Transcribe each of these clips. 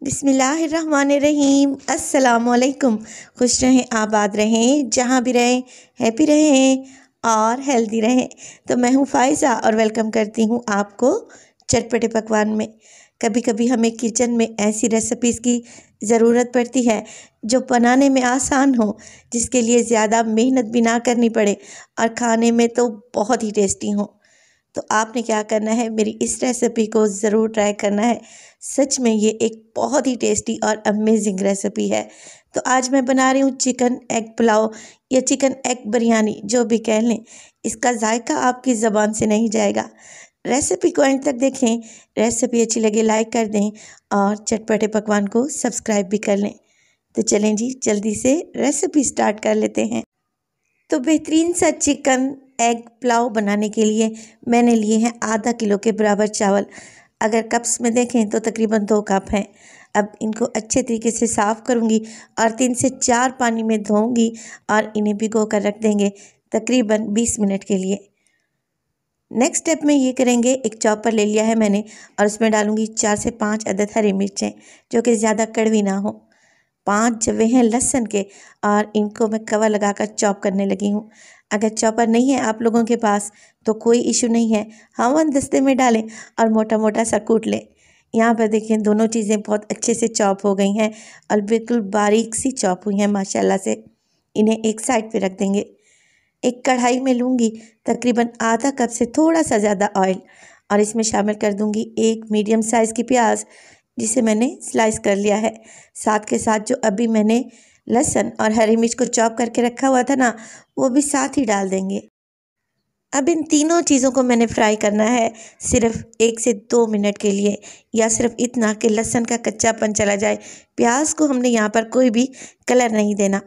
बिस्मिल्लाहिर्रहमानिर्रहीम। अस्सलामुअलैकुम। खुश रहें, आबाद रहें, जहाँ भी रहें हैप्पी रहें और हेल्दी रहें। तो मैं हूँ फ़ाइज़ा और वेलकम करती हूँ आपको चटपटे पकवान में। कभी कभी हमें किचन में ऐसी रेसिपीज़ की ज़रूरत पड़ती है जो बनाने में आसान हो, जिसके लिए ज़्यादा मेहनत भी ना करनी पड़े और खाने में तो बहुत ही टेस्टी हो। तो आपने क्या करना है, मेरी इस रेसिपी को ज़रूर ट्राई करना है। सच में ये एक बहुत ही टेस्टी और अमेजिंग रेसिपी है। तो आज मैं बना रही हूँ चिकन एग पुलाव या चिकन एग बिरयानी, जो भी कह लें। इसका जायका आपकी ज़बान से नहीं जाएगा। रेसिपी को एंड तक देखें। रेसिपी अच्छी लगे लाइक कर दें और चटपटे पकवान को सब्सक्राइब भी कर लें। तो चलें जी, जल्दी से रेसिपी स्टार्ट कर लेते हैं। तो बेहतरीन सा चिकन एग पुलाव बनाने के लिए मैंने लिए हैं आधा किलो के बराबर चावल। अगर कप्स में देखें तो तकरीबन 2 कप हैं। अब इनको अच्छे तरीके से साफ़ करूंगी और 3 से 4 पानी में धोऊंगी और इन्हें भिगो कर रख देंगे तकरीबन 20 मिनट के लिए। नेक्स्ट स्टेप में ये करेंगे, एक चॉपर ले लिया है मैंने और उसमें डालूंगी 4 से 5 अदद हरी मिर्चें, जो कि ज़्यादा कड़वी ना हो। 5 जवे हैं लहसुन के और इनको मैं कवर लगाकर चॉप करने लगी हूँ। अगर चॉपर नहीं है आप लोगों के पास तो कोई इशू नहीं है, हवन दस्ते में डालें और मोटा मोटा सा कूट लें। यहाँ पर देखें, दोनों चीज़ें बहुत अच्छे से चॉप हो गई हैं और बिल्कुल बारीक सी चॉप हुई हैं माशाल्लाह से। इन्हें एक साइड पे रख देंगे। एक कढ़ाई में लूँगी तकरीबन आधा कप से थोड़ा सा ज़्यादा ऑयल और इसमें शामिल कर दूँगी एक मीडियम साइज़ की प्याज, जिसे मैंने स्लाइस कर लिया है। साथ के साथ जो अभी मैंने लहसुन और हरी मिर्च को चॉप करके रखा हुआ था ना, वो भी साथ ही डाल देंगे। अब इन तीनों चीज़ों को मैंने फ्राई करना है सिर्फ 1 से 2 मिनट के लिए, या सिर्फ इतना कि लहसुन का कच्चापन चला जाए। प्याज को हमने यहाँ पर कोई भी कलर नहीं देना।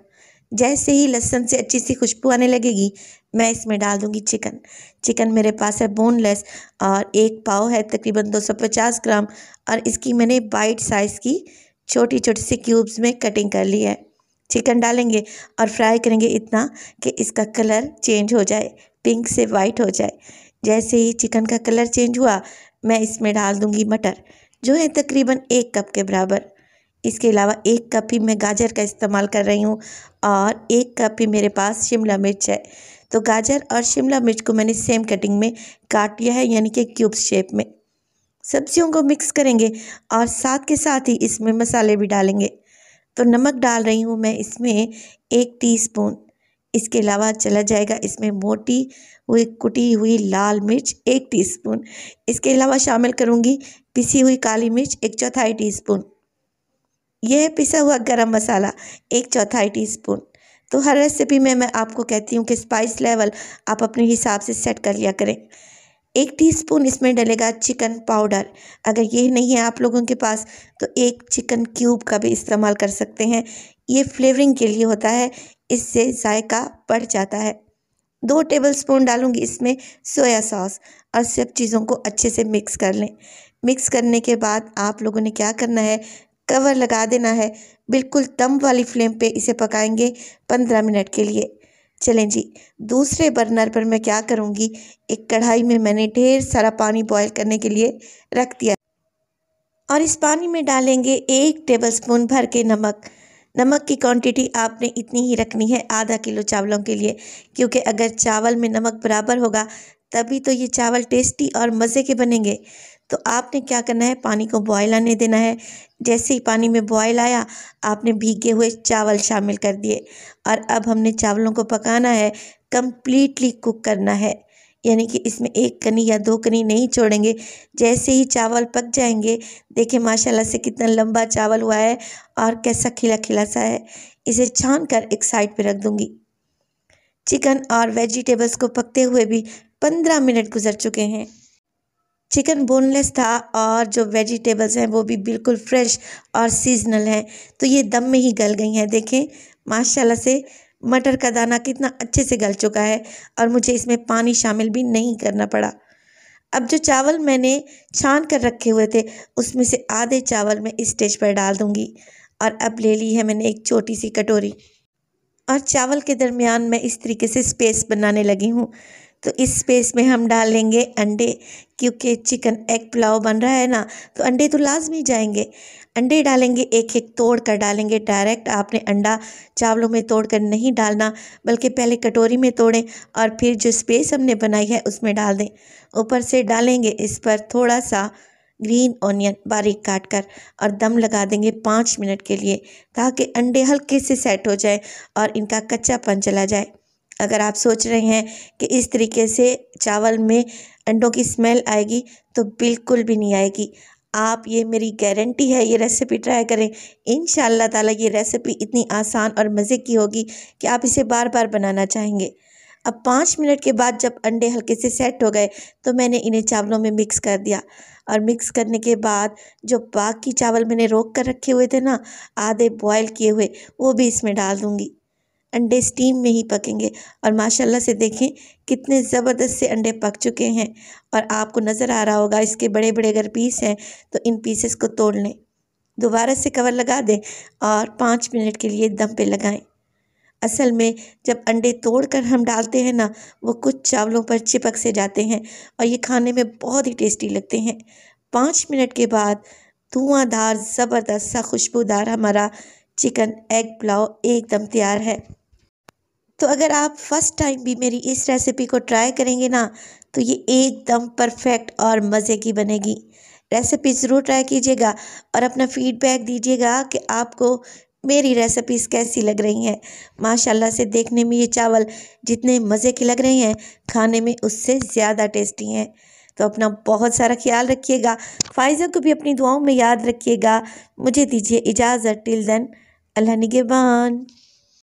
जैसे ही लहसुन से अच्छी सी खुशबू आने लगेगी, मैं इसमें डाल दूँगी चिकन। चिकन मेरे पास है बोनलेस और 1 पाव है तकरीबन 250 ग्राम, और इसकी मैंने बाइट साइज़ की छोटी छोटी सी क्यूब्स में कटिंग कर ली है। चिकन डालेंगे और फ्राई करेंगे इतना कि इसका कलर चेंज हो जाए, पिंक से वाइट हो जाए। जैसे ही चिकन का कलर चेंज हुआ, मैं इसमें डाल दूँगी मटर, जो है तकरीबन 1 कप के बराबर। इसके अलावा 1 कप ही मैं गाजर का इस्तेमाल कर रही हूँ और 1 कप ही मेरे पास शिमला मिर्च है। तो गाजर और शिमला मिर्च को मैंने सेम कटिंग में काट लिया है, यानी कि क्यूब्स शेप में। सब्जियों को मिक्स करेंगे और साथ के साथ ही इसमें मसाले भी डालेंगे। तो नमक डाल रही हूँ मैं इसमें 1 टीस्पून। इसके अलावा चला जाएगा इसमें मोटी हुई कुटी हुई लाल मिर्च 1 टीस्पून। इसके अलावा शामिल करूँगी पिसी हुई काली मिर्च 1/4 टीस्पून। यह है पिसा हुआ गरम मसाला 1/4 टीस्पून। तो हर रेसिपी में मैं आपको कहती हूँ कि स्पाइस लेवल आप अपने हिसाब से सेट कर लिया करें। 1 टीस्पून इसमें डलेगा चिकन पाउडर। अगर ये नहीं है आप लोगों के पास तो 1 चिकन क्यूब का भी इस्तेमाल कर सकते हैं। ये फ्लेवरिंग के लिए होता है, इससे जायका बढ़ जाता है। 2 टेबलस्पून डालूंगी इसमें सोया सॉस और सब चीज़ों को अच्छे से मिक्स कर लें। मिक्स करने के बाद आप लोगों ने क्या करना है, कवर लगा देना है। बिल्कुल दम वाली फ्लेम पे इसे पकाएंगे 15 मिनट के लिए। चलें जी, दूसरे बर्नर पर मैं क्या करूँगी, एक कढ़ाई में मैंने ढेर सारा पानी बॉयल करने के लिए रख दिया और इस पानी में डालेंगे 1 टेबलस्पून भर के नमक। नमक की क्वांटिटी आपने इतनी ही रखनी है आधा किलो चावलों के लिए, क्योंकि अगर चावल में नमक बराबर होगा तभी तो ये चावल टेस्टी और मज़े के बनेंगे। तो आपने क्या करना है, पानी को बॉयल आने देना है। जैसे ही पानी में बॉयल आया, आपने भीगे हुए चावल शामिल कर दिए और अब हमने चावलों को पकाना है, कंप्लीटली कुक करना है, यानी कि इसमें 1 कनी या 2 कनी नहीं छोड़ेंगे। जैसे ही चावल पक जाएंगे, देखिए माशाल्लाह से कितना लंबा चावल हुआ है और कैसा खिला खिला सा है। इसे छान कर एक साइड पे रख दूंगी। चिकन और वेजिटेबल्स को पकते हुए भी 15 मिनट गुजर चुके हैं। चिकन बोनलेस था और जो वेजिटेबल्स हैं वो भी बिल्कुल फ्रेश और सीजनल हैं, तो ये दम में ही गल गई हैं। देखें माशाल्लाह से मटर का दाना कितना अच्छे से गल चुका है और मुझे इसमें पानी शामिल भी नहीं करना पड़ा। अब जो चावल मैंने छान कर रखे हुए थे, उसमें से आधे चावल मैं इस स्टेज पर डाल दूंगी और अब ले ली है मैंने एक छोटी सी कटोरी और चावल के दरमियान मैं इस तरीके से स्पेस बनाने लगी हूँ। तो इस स्पेस में हम डाल लेंगे अंडे, क्योंकि चिकन एग पुलाव बन रहा है ना, तो अंडे तो लाजमी जाएंगे। अंडे डालेंगे, एक एक तोड़ कर डालेंगे। डायरेक्ट आपने अंडा चावलों में तोड़ कर नहीं डालना, बल्कि पहले कटोरी में तोड़ें और फिर जो स्पेस हमने बनाई है उसमें डाल दें। ऊपर से डालेंगे इस पर थोड़ा सा ग्रीन ऑनियन बारीक काट कर, और दम लगा देंगे 5 मिनट के लिए, ताकि अंडे हल्के से सेट हो जाए और इनका कच्चापन चला जाए। अगर आप सोच रहे हैं कि इस तरीके से चावल में अंडों की स्मेल आएगी, तो बिल्कुल भी नहीं आएगी। आप, ये मेरी गारंटी है, ये रेसिपी ट्राई करें। इंशाअल्लाह ताला ये रेसिपी इतनी आसान और मज़े की होगी कि आप इसे बार बार बनाना चाहेंगे। अब 5 मिनट के बाद जब अंडे हल्के से सेट हो गए, तो मैंने इन्हें चावलों में मिक्स कर दिया। और मिक्स करने के बाद जो बाकी चावल मैंने रोक कर रखे हुए थे ना, आधे बॉयल किए हुए, वो भी इसमें डाल दूँगी। अंडे स्टीम में ही पकेंगे और माशाल्लाह से देखें कितने ज़बरदस्त से अंडे पक चुके हैं। और आपको नज़र आ रहा होगा, इसके बड़े बड़े अगर पीस हैं तो इन पीसेस को तोड़ लें। दोबारा से कवर लगा दें और 5 मिनट के लिए दम पे लगाएं। असल में जब अंडे तोड़कर हम डालते हैं ना, वो कुछ चावलों पर चिपक से जाते हैं और ये खाने में बहुत ही टेस्टी लगते हैं। 5 मिनट के बाद धुआंधार ज़बरदस्त सा खुशबूदार हमारा चिकन एग पुलाव एकदम तैयार है। तो अगर आप फर्स्ट टाइम भी मेरी इस रेसिपी को ट्राई करेंगे ना, तो ये एकदम परफेक्ट और मज़े की बनेगी। रेसिपी ज़रूर ट्राई कीजिएगा और अपना फीडबैक दीजिएगा कि आपको मेरी रेसिपीज़ कैसी लग रही हैं। माशाल्लाह से देखने में ये चावल जितने मज़े के लग रहे हैं, खाने में उससे ज़्यादा टेस्टी हैं। तो अपना बहुत सारा ख्याल रखिएगा। फ़ाइज़ा को भी अपनी दुआओं में याद रखिएगा। मुझे दीजिए इजाज़त। टिल देन, अल्लाह निगहबान।